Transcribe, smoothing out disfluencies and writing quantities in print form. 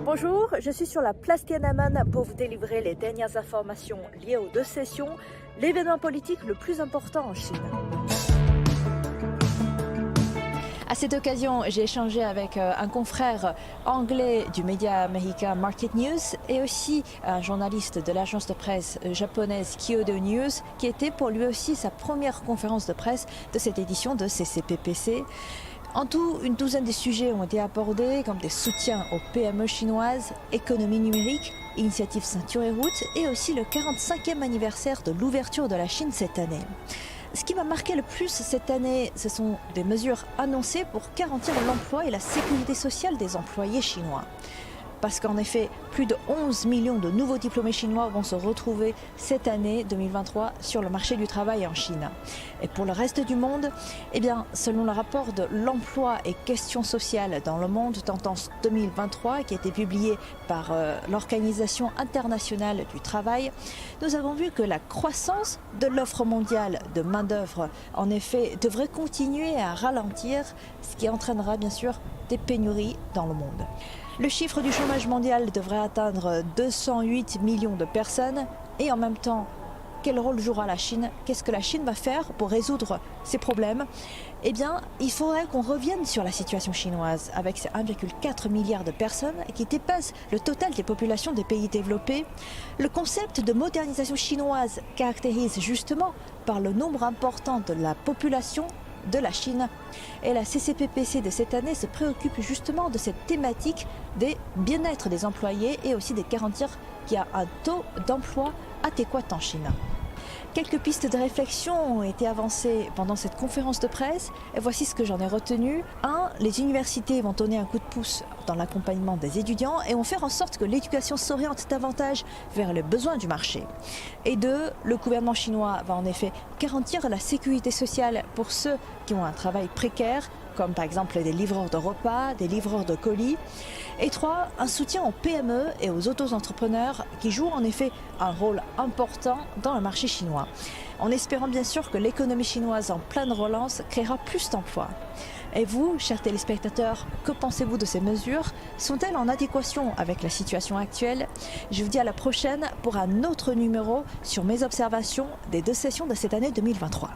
Bonjour, je suis sur la place Tiananmen pour vous délivrer les dernières informations liées aux deux sessions, l'événement politique le plus important en Chine. À cette occasion, j'ai échangé avec un confrère anglais du média américain Market News et aussi un journaliste de l'agence de presse japonaise Kyodo News qui était pour lui aussi sa première conférence de presse de cette édition de CCPPC. En tout, une douzaine de sujets ont été abordés, comme des soutiens aux PME chinoises, économie numérique, initiative ceinture et route, et aussi le 45e anniversaire de l'ouverture de la Chine cette année. Ce qui m'a marqué le plus cette année, ce sont des mesures annoncées pour garantir l'emploi et la sécurité sociale des employés chinois. Parce qu'en effet, plus de 11 millions de nouveaux diplômés chinois vont se retrouver cette année 2023 sur le marché du travail en Chine. Et pour le reste du monde, eh bien, selon le rapport de l'emploi et questions sociales dans le monde tendance 2023 qui a été publié par l'Organisation internationale du travail, nous avons vu que la croissance de l'offre mondiale de main-d'œuvre, en effet, devrait continuer à ralentir, ce qui entraînera bien sûr des pénuries dans le monde. Le chiffre du chômage mondial devrait atteindre 208 millions de personnes et en même temps, quel rôle jouera la Chine? Qu'est-ce que la Chine va faire pour résoudre ces problèmes? Eh bien, il faudrait qu'on revienne sur la situation chinoise avec ces 1,4 milliard de personnes qui dépassent le total des populations des pays développés. Le concept de modernisation chinoise caractérise justement par le nombre important de la population de la Chine. Et la CCPPC de cette année se préoccupe justement de cette thématique des bien-être des employés et aussi de garantir qu'il y a un taux d'emploi adéquat en Chine. Quelques pistes de réflexion ont été avancées pendant cette conférence de presse et voici ce que j'en ai retenu. 1. Les universités vont donner un coup de pouce dans l'accompagnement des étudiants et vont faire en sorte que l'éducation s'oriente davantage vers les besoins du marché. Et 2. Le gouvernement chinois va en effet garantir la sécurité sociale pour ceux qui ont un travail précaire, comme par exemple des livreurs de repas, des livreurs de colis. Et 3, un soutien aux PME et aux auto-entrepreneurs qui jouent en effet un rôle important dans le marché chinois. En espérant bien sûr que l'économie chinoise en pleine relance créera plus d'emplois. Et vous, chers téléspectateurs, que pensez-vous de ces mesures? Sont-elles en adéquation avec la situation actuelle? Je vous dis à la prochaine pour un autre numéro sur mes observations des deux sessions de cette année 2023.